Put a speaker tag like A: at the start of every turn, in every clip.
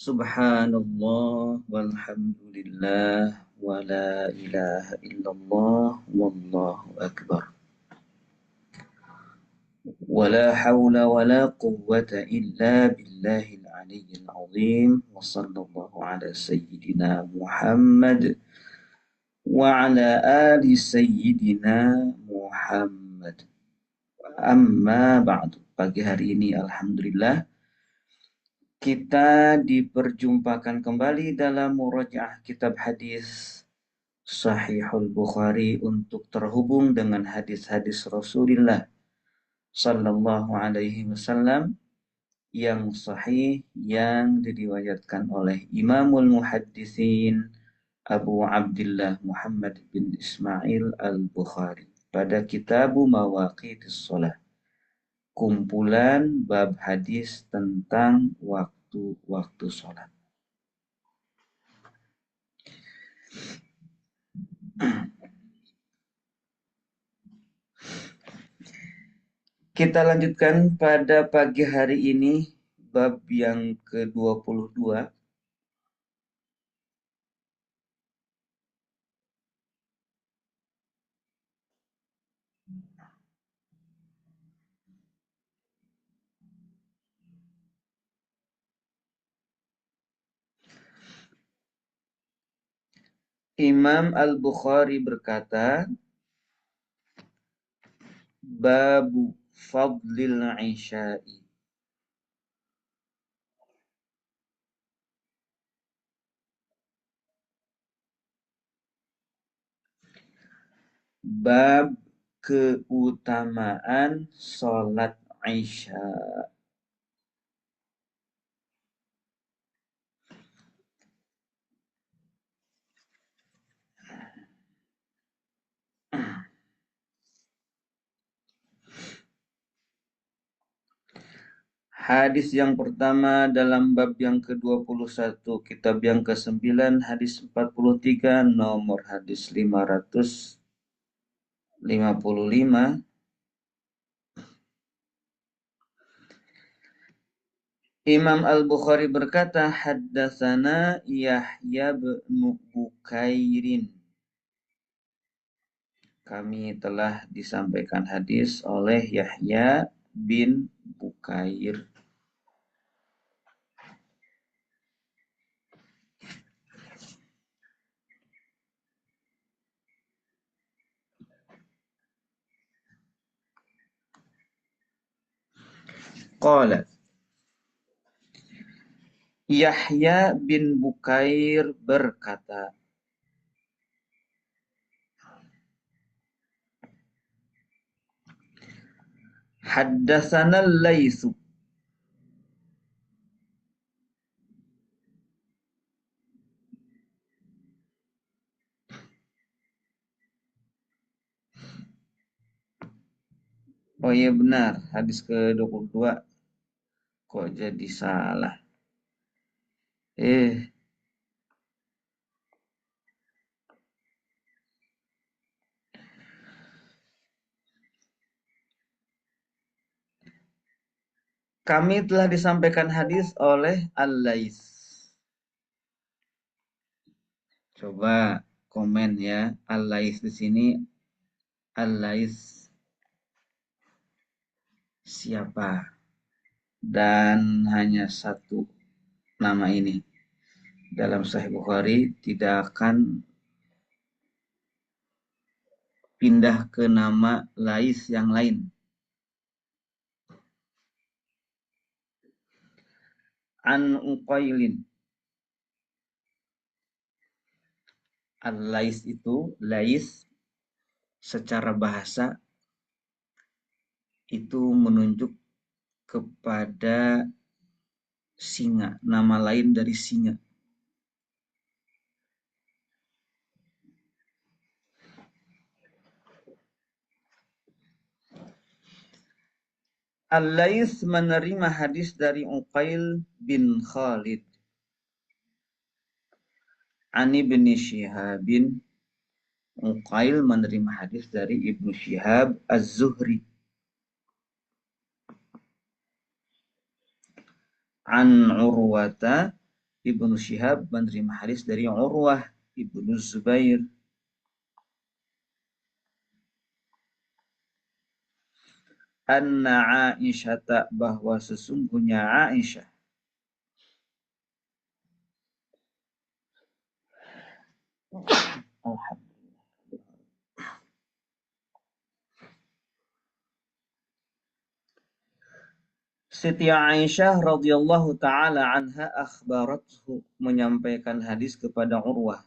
A: Subhanallah walhamdulillah wa la ilaha illallah wallahu akbar. Wa la hawla wa la quwwata illa billahil aliyyil azim. Wa sallallahu ala sayyidina Muhammad wa ala ali sayyidina Muhammad. Amma ba'du. Pagi hari ini alhamdulillah kita diperjumpakan kembali dalam murajaah kitab hadis Sahihul Bukhari untuk terhubung dengan hadis-hadis Rasulullah Sallallahu Alaihi Wasallam yang sahih yang diriwayatkan oleh Imamul Muhaddisin Abu Abdullah Muhammad bin Ismail Al-Bukhari pada Kitabu Mawaqitis Shalah, kumpulan bab hadis tentang waktu-waktu sholat. Kita lanjutkan pada pagi hari ini bab yang ke-22. Imam Al-Bukhari berkata, Babu Fadlil Isya'i. Bab keutamaan sholat Isya. Hadis yang pertama dalam bab yang ke-21, kitab yang ke-9, hadis 43, nomor hadis 555. Imam Al-Bukhari berkata, Haddatsana Yahya bin Bukairin. Kami telah disampaikan hadis oleh Yahya bin Bukair. Qala Yahya bin Bukair berkata, Haddatsana Laitsu. Oh iya benar, hadis ke-22. Kok jadi salah? Kami telah disampaikan hadis oleh Al-Laits. Coba komen ya, Al-Laits di sini. Al-Laits siapa? Dan hanya satu nama ini. Dalam Sahih Bukhari tidak akan pindah ke nama Lais yang lain. An Uqailin. Al-Lais itu, Lais secara bahasa itu menunjuk kepada singa, nama lain dari singa. Al-Laits menerima hadis dari Uqail bin Khalid. Ani bin Syihabin. Uqail menerima hadis dari Ibnu Syihab Az-Zuhri. An Urwata Ibnu Syihab menerima hadis dari Urwah Ibnu Zubair. Anna Aisyah, bahwa sesungguhnya Aisyah. Siti Aisyah radhiyallahu taala anha akhbarathu, menyampaikan hadis kepada Urwah.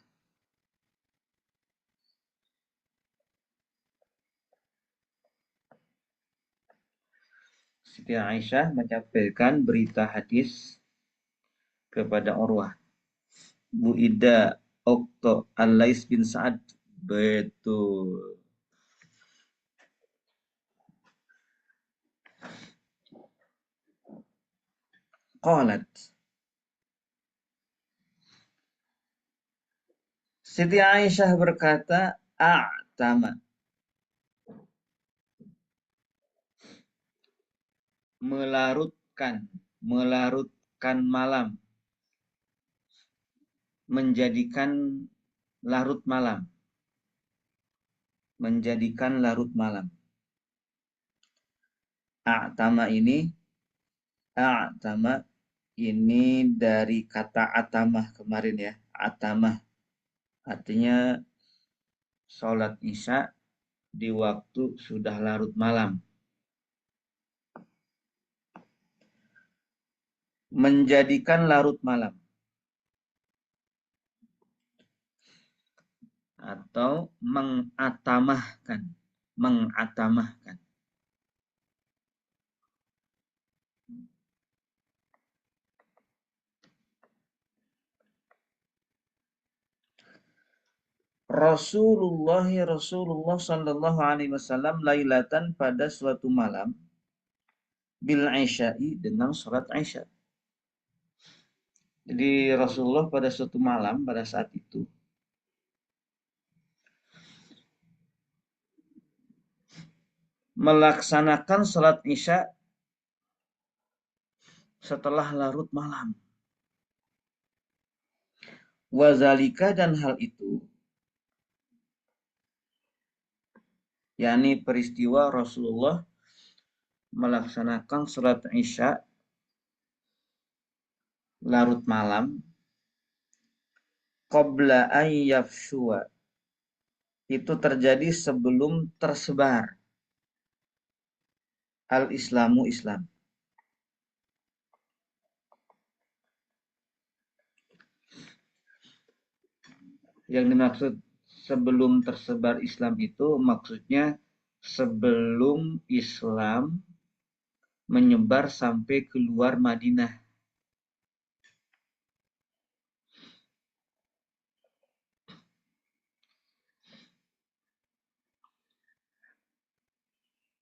A: Siti Aisyah menyampaikan berita hadis kepada Urwah. Bu Ida Okto Al-Lais bin Sa'ad. Betul. Qalat. Siti Aisyah berkata, a'tama, melarutkan malam, menjadikan larut malam, A'tama ini dari kata atamah kemarin ya. Atamah artinya sholat isya di waktu sudah larut malam. Menjadikan larut malam. Atau mengatamahkan. Rasulullah sallallahu alaihi wasallam lailatan, pada suatu malam, bil isya'i, dengan sholat isya. Jadi Rasulullah pada suatu malam, pada saat itu melaksanakan sholat isya setelah larut malam. Wazalika, dan hal itu, yakni peristiwa Rasulullah melaksanakan sholat isya larut malam, qabla an yafshua, itu terjadi sebelum tersebar al-islamu, Islam. Yang dimaksud sebelum tersebar Islam itu maksudnya sebelum Islam menyebar sampai keluar Madinah.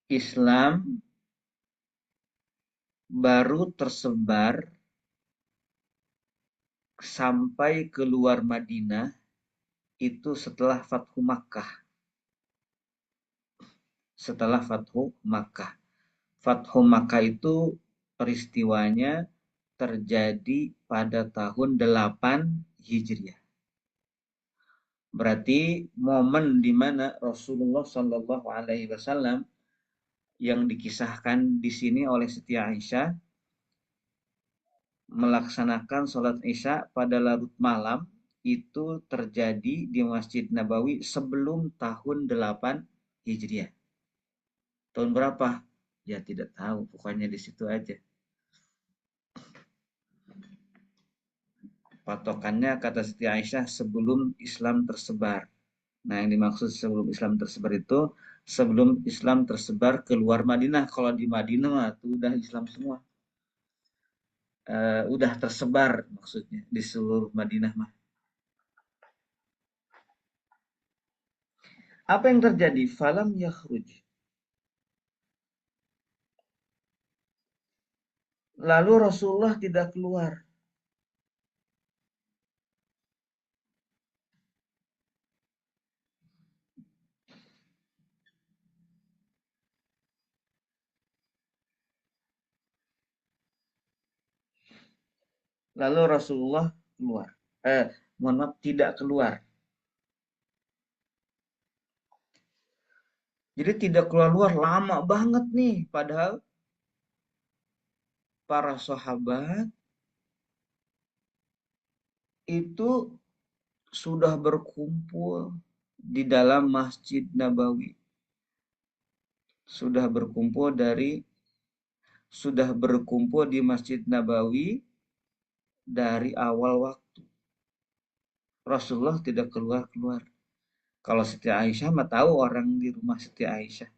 A: Islam baru tersebar sampai keluar Madinah itu setelah Fathu Makkah. Fathu Makkah itu peristiwanya terjadi pada tahun 8 Hijriah. Berarti momen di mana Rasulullah Shallallahu Alaihi Wasallam yang dikisahkan di sini oleh Siti Aisyah melaksanakan sholat isya pada larut malam itu terjadi di Masjid Nabawi sebelum tahun 8 Hijriah. Tahun berapa? Ya tidak tahu, pokoknya di situ aja. Patokannya kata Siti Aisyah sebelum Islam tersebar. Nah, yang dimaksud sebelum Islam tersebar itu sebelum Islam tersebar keluar Madinah. Kalau di Madinah mah itu udah Islam semua. Udah tersebar maksudnya di seluruh Madinah mah. Apa yang terjadi? Falam yakhruj. Lalu Rasulullah tidak keluar. Lalu Rasulullah keluar. Mohon maaf, tidak keluar. Jadi tidak keluar-luar lama banget nih. Padahal para sahabat itu sudah berkumpul di dalam Masjid Nabawi. Sudah berkumpul di Masjid Nabawi dari awal waktu. Rasulullah tidak keluar-keluar. Kalau Siti Aisyah mah tahu orang di rumah Siti Aisyah.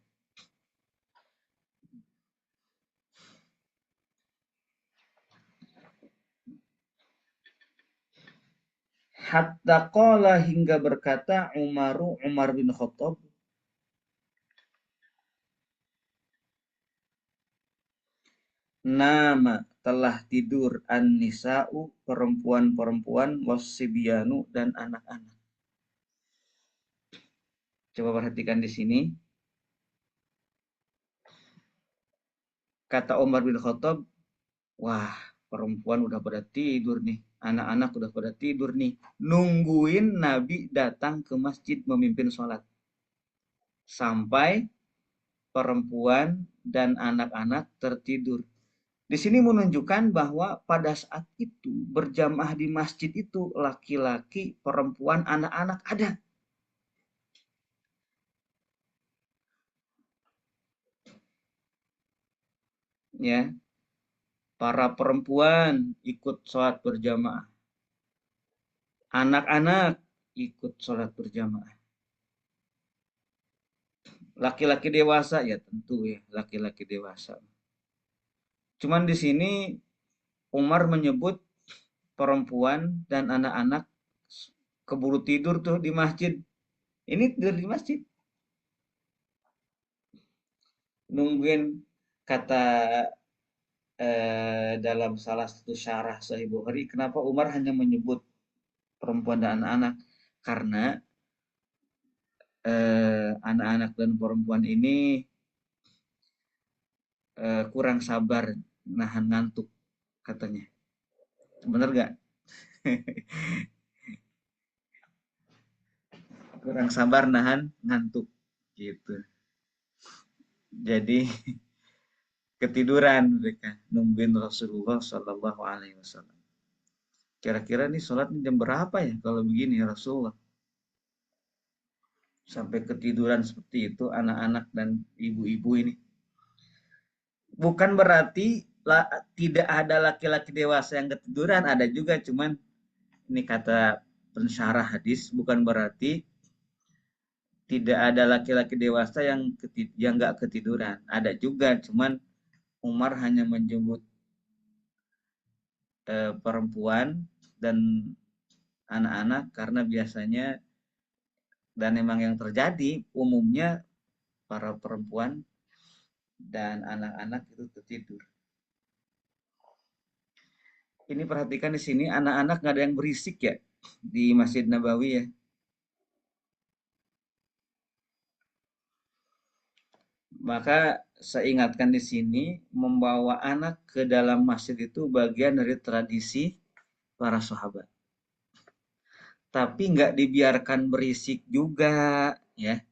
A: Hatta qala hingga berkata Umar bin Khattab, nama telah tidur an-nisa'u perempuan-perempuan wasibyanu dan anak-anak. Coba perhatikan di sini. Kata Umar bin Khattab, wah, perempuan udah pada tidur nih, anak-anak udah pada tidur nih, nungguin Nabi datang ke masjid memimpin sholat. Sampai perempuan dan anak-anak tertidur. Di sini menunjukkan bahwa pada saat itu berjamaah di masjid itu laki-laki, perempuan, anak-anak ada. Ya, para perempuan ikut sholat berjamaah, anak-anak ikut sholat berjamaah. Laki-laki dewasa ya tentu ya, laki-laki dewasa. Cuman di sini Umar menyebut perempuan dan anak-anak keburu tidur tuh di masjid. Ini tidur di masjid. Nungguin, kata dalam salah satu syarah Sahih Bukhari, kenapa Umar hanya menyebut perempuan dan anak-anak? Karena anak-anak dan perempuan ini kurang sabar nahan ngantuk katanya. Bener gak? Kurang sabar nahan ngantuk gitu. Jadi ketiduran mereka nungguin Rasulullah Shallallahu Alaihi Wasallam. Kira-kira nih sholat jam berapa ya kalau begini ya Rasulullah? Sampai ketiduran seperti itu anak-anak dan ibu-ibu ini. Bukan berarti tidak ada laki-laki dewasa yang ketiduran, ada juga, cuman ini kata pensyarah hadis, bukan berarti tidak ada laki-laki dewasa yang nggak ketiduran, ada juga, cuman Umar hanya menyebut perempuan dan anak-anak karena biasanya dan memang yang terjadi umumnya para perempuan dan anak-anak itu tertidur. Ini perhatikan di sini anak-anak nggak ada yang berisik ya di Masjid Nabawi ya. Maka saya ingatkan di sini membawa anak ke dalam masjid itu bagian dari tradisi para sahabat. Tapi nggak dibiarkan berisik juga ya.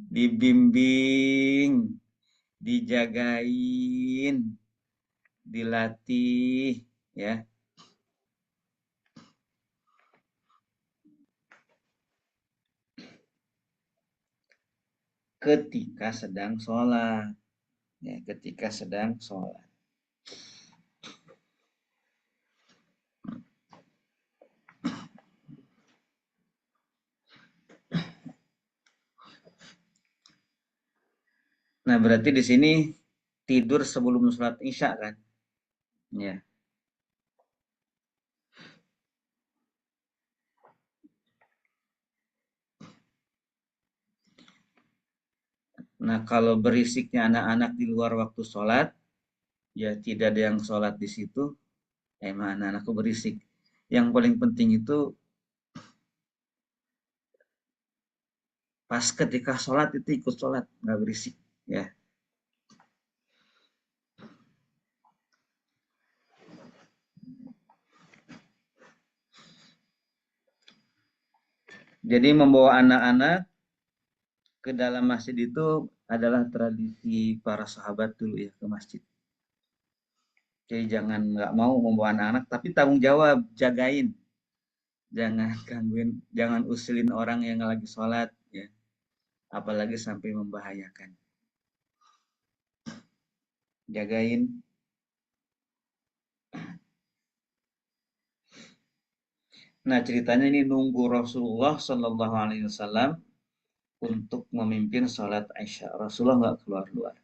A: Dibimbing, dijagain, dilatih ya. Ketika sedang sholat ya, ketika sedang sholat. Nah, berarti di sini tidur sebelum sholat Isya kan? Ya. Nah, kalau berisiknya anak-anak di luar waktu sholat, ya tidak ada yang sholat di situ, emang anak-anakku berisik. Yang paling penting itu pas ketika sholat itu ikut sholat, nggak berisik. Ya. Jadi membawa anak-anak ke dalam masjid itu adalah tradisi para sahabat dulu ya ke masjid. Jadi jangan nggak mau membawa anak-anak, tapi tanggung jawab jagain, jangan gangguin, jangan usilin orang yang lagi sholat ya, apalagi sampai membahayakan. Jagain. Nah ceritanya ini nunggu Rasulullah Shallallahu Alaihi Wasallam untuk memimpin sholat Isya. Rasulullah nggak keluar-keluar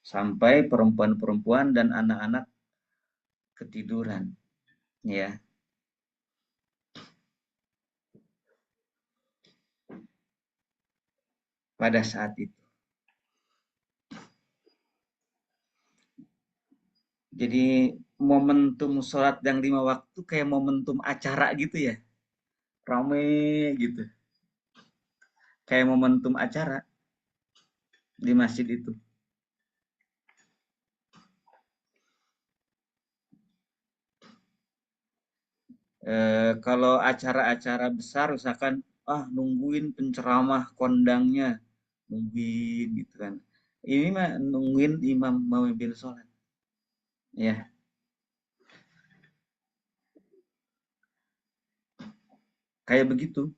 A: sampai perempuan-perempuan dan anak-anak ketiduran ya. Pada saat itu jadi momentum sholat yang 5 waktu kayak momentum acara gitu ya, rame gitu, kayak momentum acara di masjid itu. Kalau acara-acara besar misalkan nungguin penceramah kondangnya, nungguin gitu kan, ini mah nungguin imam memimpin sholat ya, kayak begitu.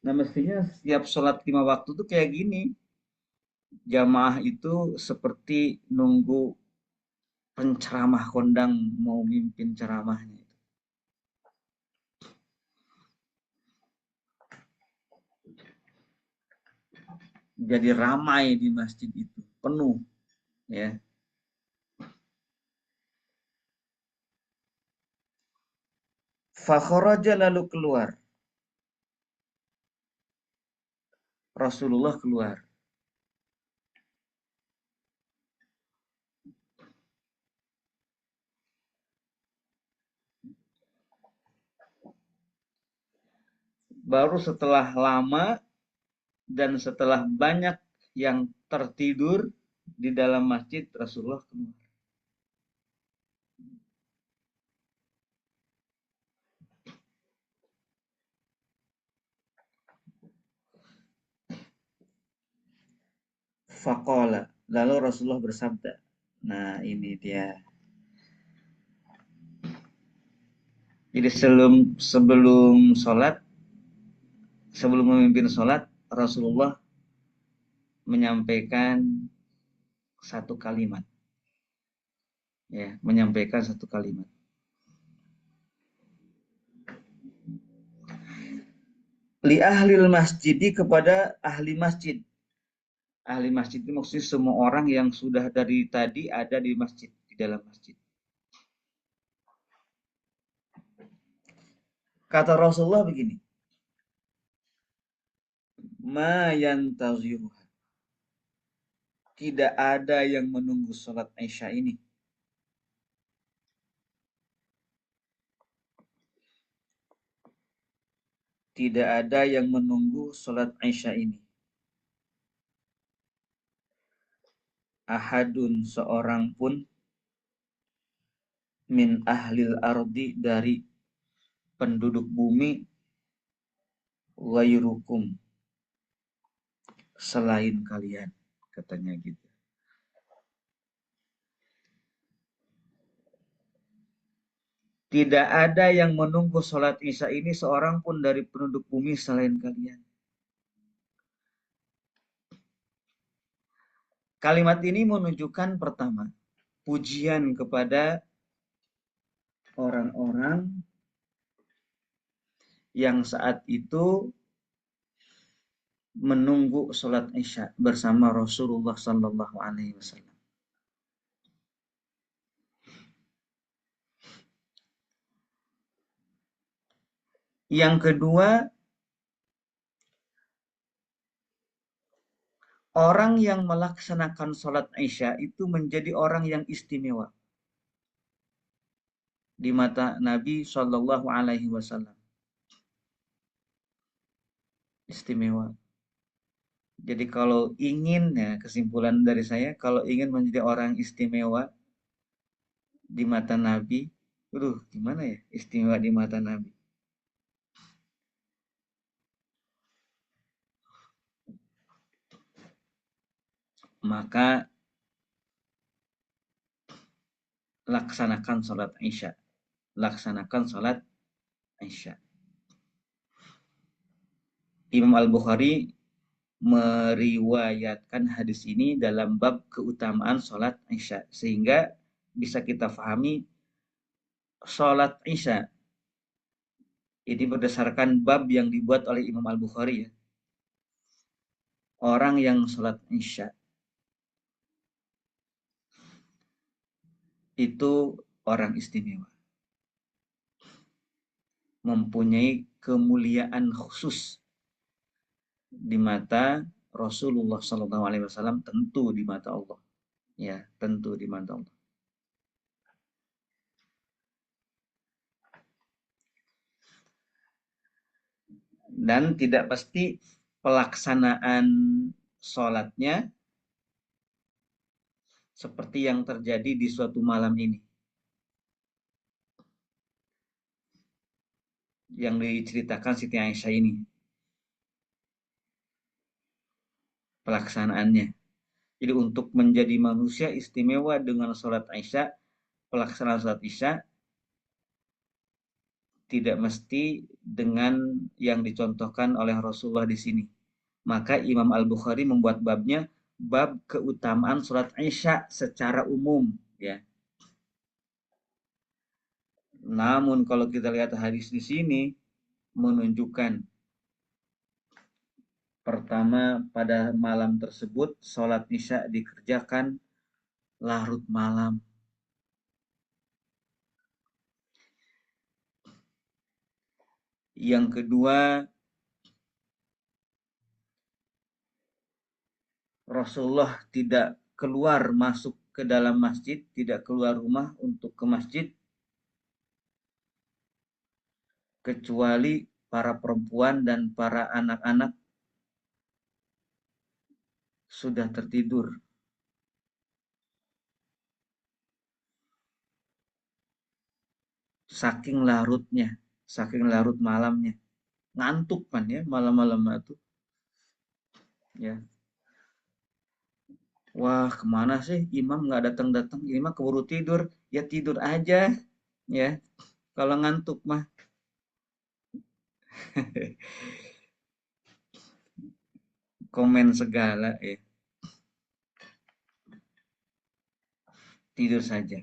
A: Nah mestinya setiap sholat 5 waktu tuh kayak gini, jamaah itu seperti nunggu penceramah kondang mau mimpin ceramahnya. Jadi ramai di masjid itu, penuh ya. Fakharaja lalu keluar, Rasulullah keluar. Baru setelah lama dan setelah banyak yang tertidur di dalam masjid, Rasulullah keluar. Faqala, lalu Rasulullah bersabda. Nah, ini dia. Jadi sebelum sholat, sebelum memimpin sholat, Rasulullah menyampaikan satu kalimat. Ya, menyampaikan satu kalimat. Li ahlil masjidi, kepada ahli masjid. Ahli masjid itu maksudnya semua orang yang sudah dari tadi ada di masjid, di dalam masjid. Kata Rasulullah begini, ma yantaziruha, tidak ada yang menunggu sholat Isya ini. Tidak ada yang menunggu sholat Isya ini. Ahadun, seorang pun, min ahlil ardi, dari penduduk bumi, ghairukum, selain kalian, katanya gitu. Tidak ada yang menunggu sholat Isya ini seorang pun dari penduduk bumi selain kalian. Kalimat ini menunjukkan pertama, pujian kepada orang-orang yang saat itu menunggu sholat Isya bersama Rasulullah Sallallahu Alaihi Wasallam. Yang kedua, orang yang melaksanakan sholat Isya itu menjadi orang yang istimewa di mata Nabi Shallallahu Alaihi Wasallam. Istimewa. Jadi kalau ingin, ya kesimpulan dari saya, kalau ingin menjadi orang istimewa di mata Nabi, gimana ya istimewa di mata Nabi? maka laksanakan sholat Isya. Laksanakan sholat Isya. Imam Al-Bukhari meriwayatkan hadis ini dalam bab keutamaan sholat Isya. Sehingga bisa kita pahami sholat Isya ini berdasarkan bab yang dibuat oleh Imam Al-Bukhari ya. Orang yang sholat Isya itu orang istimewa. Mempunyai kemuliaan khusus di mata Rasulullah SAW, tentu di mata Allah. Ya, tentu di mata Allah. Dan tidak pasti pelaksanaan sholatnya seperti yang terjadi di suatu malam ini. Yang diceritakan Siti Aisyah ini. Pelaksanaannya. Jadi untuk menjadi manusia istimewa dengan sholat Isya, pelaksanaan sholat Isya tidak mesti dengan yang dicontohkan oleh Rasulullah di sini. Maka Imam Al-Bukhari membuat babnya bab keutamaan sholat Isya secara umum, ya. Namun kalau kita lihat hadis di sini menunjukkan pertama pada malam tersebut sholat Isya dikerjakan larut malam. Yang kedua, Rasulullah tidak keluar masuk ke dalam masjid, tidak keluar rumah untuk ke masjid, kecuali para perempuan dan para anak-anak sudah tertidur. Saking larutnya, saking larut malamnya. Ngantuk kan ya malam-malam itu. Ya. Wah, kemana sih imam nggak datang-datang? Ini mah keburu tidur. Ya tidur aja, ya. Kalau ngantuk mah. Komen segala ya. Tidur saja.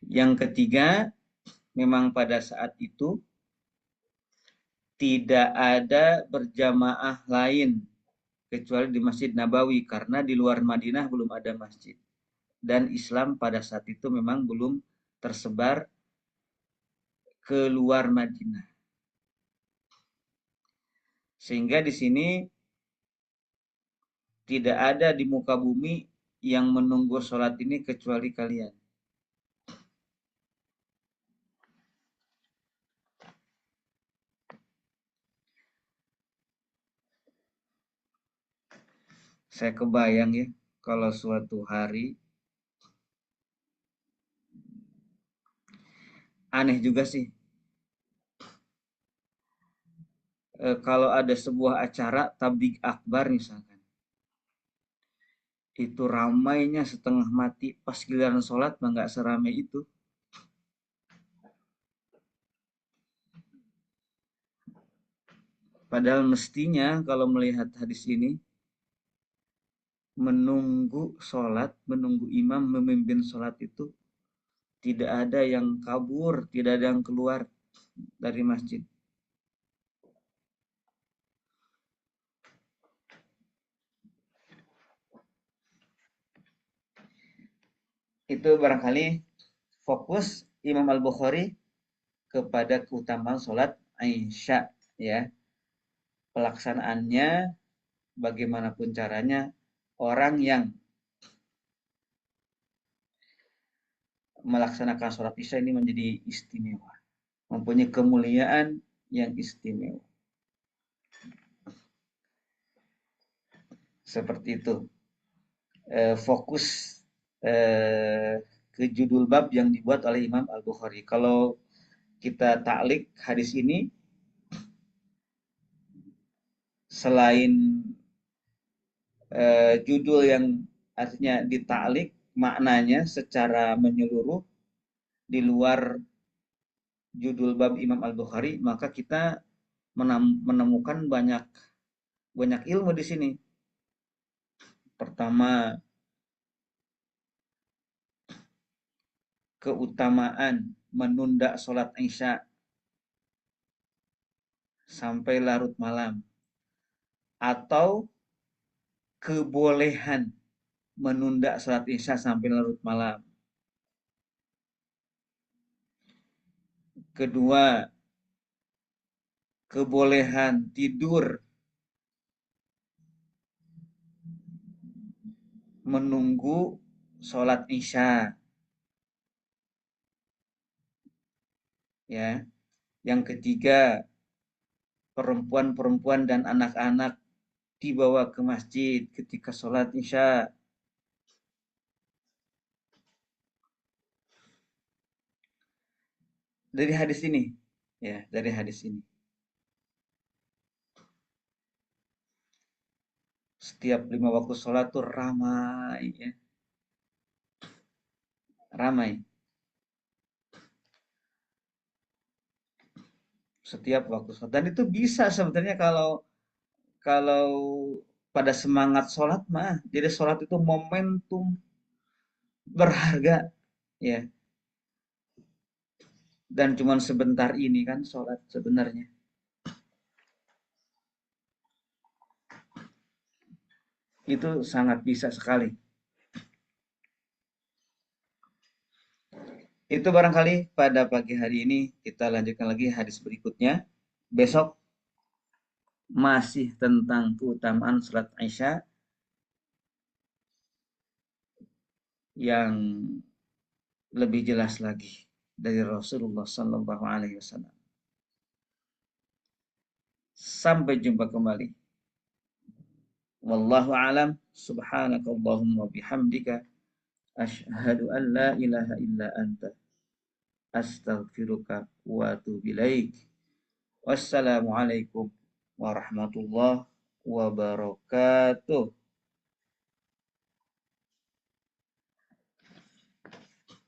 A: Yang ketiga, memang pada saat itu tidak ada berjamaah lain kecuali di Masjid Nabawi karena di luar Madinah belum ada masjid. Dan Islam pada saat itu memang belum tersebar ke luar Madinah. Sehingga di sini tidak ada di muka bumi yang menunggu sholat ini kecuali kalian. Saya kebayang ya, kalau suatu hari, aneh juga sih, kalau ada sebuah acara tabligh akbar misalkan, itu ramainya setengah mati, pas giliran sholat mah nggak seramai itu. Padahal mestinya kalau melihat hadis ini, menunggu sholat, menunggu imam memimpin sholat itu tidak ada yang kabur, tidak ada yang keluar dari masjid. Itu barangkali fokus Imam Al-Bukhari kepada keutamaan sholat Isya, ya. Pelaksanaannya bagaimanapun caranya, orang yang melaksanakan sholat Isya ini menjadi istimewa, mempunyai kemuliaan yang istimewa. Seperti itu. Fokus ke judul bab yang dibuat oleh Imam Al-Bukhari. Kalau kita taklik hadis ini, selain judul yang artinya dita'lik, maknanya secara menyeluruh di luar judul bab Imam Al-Bukhari, maka kita menemukan banyak banyak ilmu di sini. Pertama, keutamaan menunda sholat Isya sampai larut malam, atau kebolehan menunda sholat Isya sampai larut malam. Kedua, kebolehan tidur menunggu sholat Isya. Ya. Yang ketiga, perempuan-perempuan dan anak-anak dibawa ke masjid ketika sholat Isya. Dari hadis ini, ya, dari hadis ini. Setiap 5 waktu sholat tuh ramai, ya. Ramai. Setiap waktu sholat. Dan itu bisa sebenarnya kalau kalau pada semangat sholat mah. Jadi sholat itu momentum berharga, ya. Dan cuman sebentar ini kan sholat sebenarnya. Itu sangat bisa sekali. Itu barangkali pada pagi hari ini. Kita lanjutkan lagi hadis berikutnya. Besok masih tentang keutamaan sholat Isya yang lebih jelas lagi dari Rasulullah Sallallahu Alaihi Wasallam. Sampai jumpa kembali. Wallahu alam. Subhanakallahumma bihamdika asyhadu an la ilaha illa anta astaghfiruka wa atubu ilaik. Wassalamualaikum warahmatullahi wabarakatuh.